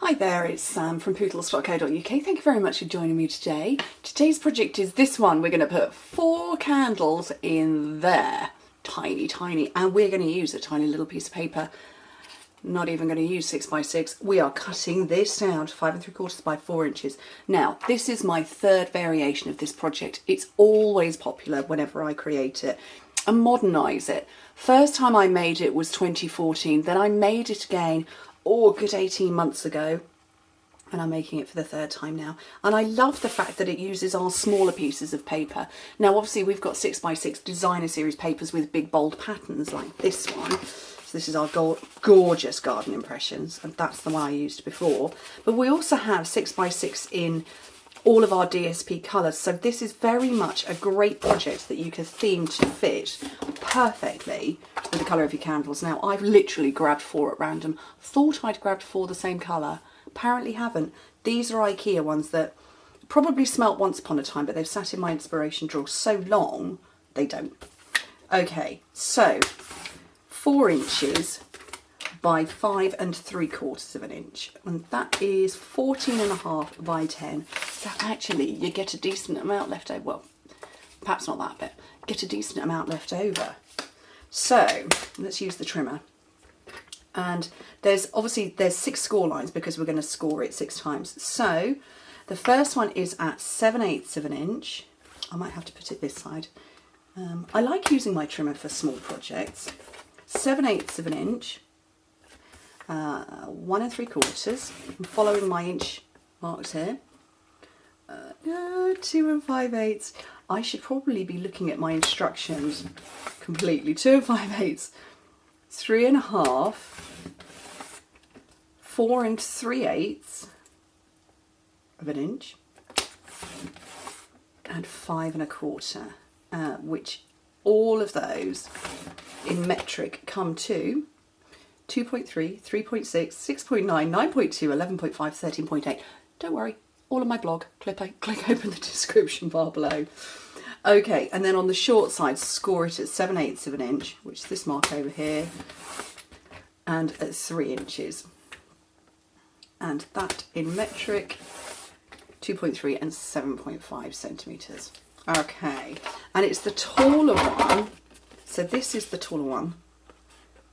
Hi there, it's Sam from poodles.co.uk. Thank you very much for joining me today. Today's project is this one. We're going to put 4 candles in there. Tiny, tiny. And we're going to use a tiny little piece of paper. Not even going to use 6x6. We are cutting this down to 5 3/4 by 4 inches. Now, this is my 3rd variation of this project. It's always popular whenever I create it and modernise it. First time I made it was 2014. Then I made it again, a good 18 months ago. And I'm making it for the 3rd time now. And I love the fact that it uses our smaller pieces of paper. Now, obviously, we've got 6x6 designer series papers with big bold patterns like this one. So this is our gorgeous garden impressions, and that's the one I used before. But we also have 6x6 in all of our DSP colours. So this is very much a great project that you can theme to fit perfectly with the colour of your candles. Now, I've literally grabbed 4 at random. Thought I'd grabbed 4 the same colour. Apparently haven't. These are IKEA ones that probably smelt once upon a time, but they've sat in my inspiration drawer so long, they don't. Okay, so 4 inches by 5 3/4 of an inch, and that is 14.5 by 10. So actually you get a decent amount left over. Well, perhaps not that bit. Get a decent amount left over. So let's use the trimmer. And there's 6 score lines because we're going to score it 6 times. So the first one is at 7/8 of an inch. I might have to put it this side. I like using my trimmer for small projects. 7/8 of an inch. 1 3/4. I'm following my inch marks here. 2 5/8. I should probably be looking at my instructions completely. 2 5/8. 3.5. 4 3/8 of an inch. And 5 1/4. Which all of those in metric come to 2.3, 3.6, 6.9, 9.2, 11.5, 13.8. Don't worry, all on my blog. Click open the description bar below. Okay, and then on the short side, score it at 7/8 of an inch, which is this mark over here, and at 3 inches. And that in metric, 2.3 and 7.5 centimetres. Okay, and it's the taller one. So this is the taller one.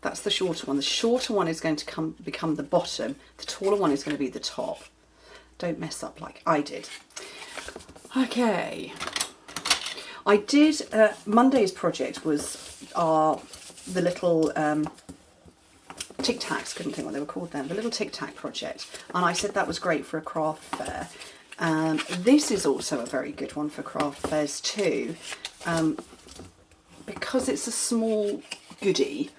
That's the shorter one. The shorter one is going to become the bottom. The taller one is going to be the top. Don't mess up like I did. Okay. I did, Monday's project was the little Tic Tacs, couldn't think what they were called then, the little Tic Tac project. And I said that was great for a craft fair. This is also a very good one for craft fairs too. Because it's a small goodie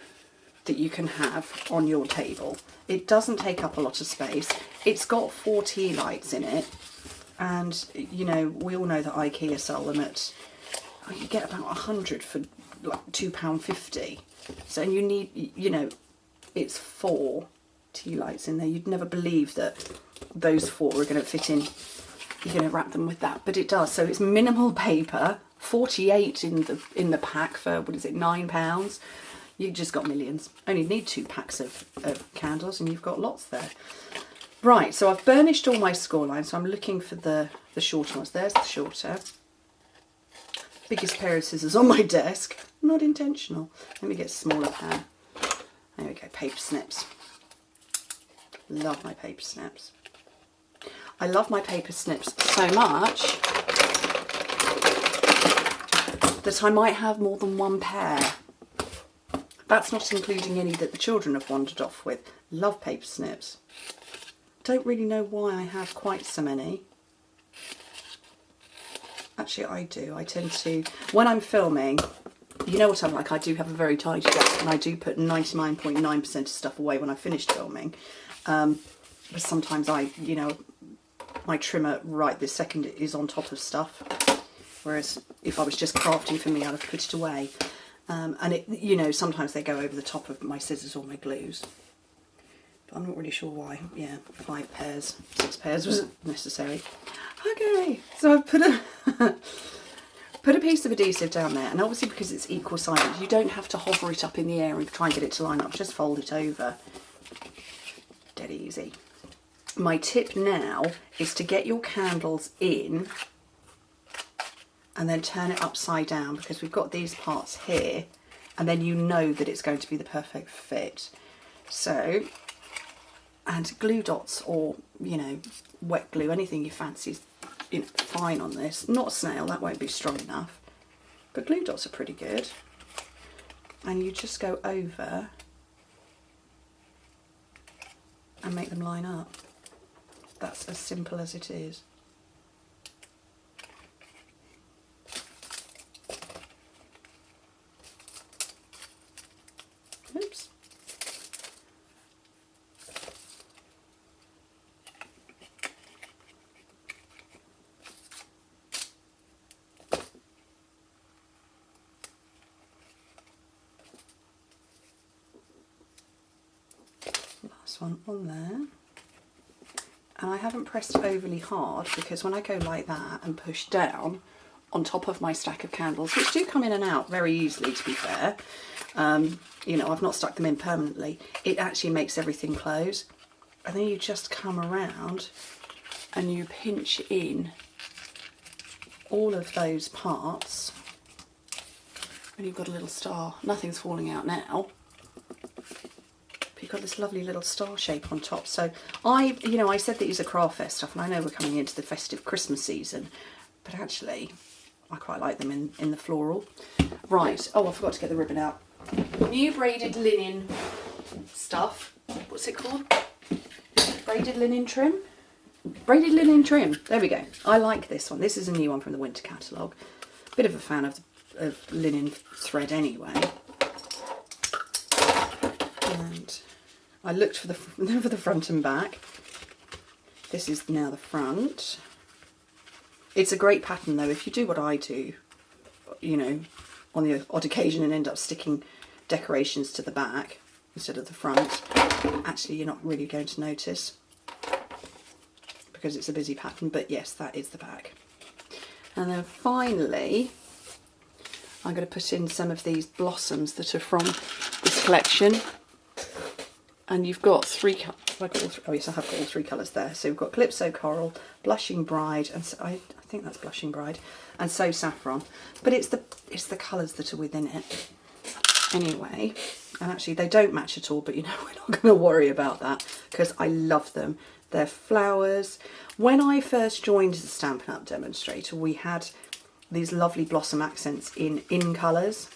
that you can have on your table. It doesn't take up a lot of space. It's got 4 tea lights in it, and you know, we all know that IKEA sell them at, you get about 100 for like £2.50. So you need, you know, it's 4 tea lights in there. You'd never believe that those 4 are going to fit in. You're going to wrap them with that, but it does. So it's minimal paper. 48 in the pack for, what is it, £9. You've just got millions. Only need 2 packs of candles and you've got lots there. Right, so I've burnished all my score lines, so I'm looking for the shorter ones. There's the shorter. Biggest pair of scissors on my desk. Not intentional. Let me get a smaller pair. There we go, paper snips. Love my paper snips. I love my paper snips so much that I might have more than 1 pair. That's not including any that the children have wandered off with. Love paper snips. Don't really know why I have quite so many. Actually, I do. I tend to, when I'm filming, you know what I'm like, I do have a very tidy desk and I do put 99.9% of stuff away when I finished filming. But sometimes you know, my trimmer right this second is on top of stuff. Whereas if I was just crafting for me, I'd have put it away. And it, you know, sometimes they go over the top of my scissors or my glues. But I'm not really sure why. Yeah, 5 pairs, 6 pairs wasn't necessary. Okay, so I've put a piece of adhesive down there, and obviously because it's equal sided, you don't have to hover it up in the air and try and get it to line up. Just fold it over. Dead easy. my tip now is to get your candles in and then turn it upside down, because we've got these parts here, and then you know that it's going to be the perfect fit. So, and glue dots, or, you know, wet glue, anything you fancy is, you know, fine on this. Not a snail, that won't be strong enough, but glue dots are pretty good. And you just go over and make them line up. That's as simple as it is. Oops. Last one on there. And I haven't pressed overly hard, because when I go like that and push down on top of my stack of candles, which do come in and out very easily, to be fair, you know, I've not stuck them in permanently, it actually makes everything close. And then you just come around and you pinch in all of those parts, and you've got a little star. Nothing's falling out now. You've got this lovely little star shape on top. So you know, I said that these are craft fair stuff, and I know we're coming into the festive Christmas season, but actually I quite like them in the floral. Right, oh, I forgot to get the ribbon out. New braided linen stuff. What's it called? Braided linen trim? Braided linen trim. There we go. I like this one. This is a new one from the winter catalogue. Bit of a fan of linen thread anyway. And I looked for the front and back. This is now the front. It's a great pattern though. If you do what I do, you know, on the odd occasion, and end up sticking decorations to the back instead of the front, actually you're not really going to notice, because it's a busy pattern. But yes, that is the back. And then finally, I'm going to put in some of these blossoms that are from this collection. And you've got three, oh yes, I have got all three colours there. So we've got Calypso Coral, Blushing Bride, and so, I think that's Blushing Bride, and So Saffron. But it's the colours that are within it. Anyway, and actually they don't match at all, but you know, we're not going to worry about that, because I love them. They're flowers. When I first joined as a Stampin' Up! Demonstrator, we had these lovely blossom accents in colours,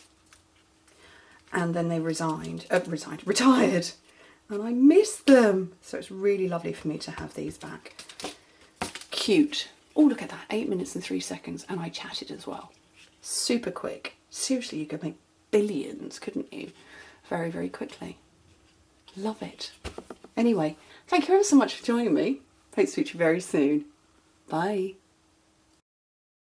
and then they retired. And I miss them. So it's really lovely for me to have these back. Cute. Oh, look at that. 8 minutes and 3 seconds. And I chatted as well. Super quick. Seriously, you could make billions, couldn't you? Very, very quickly. Love it. Anyway, thank you ever so much for joining me. Hope to speak to you very soon. Bye.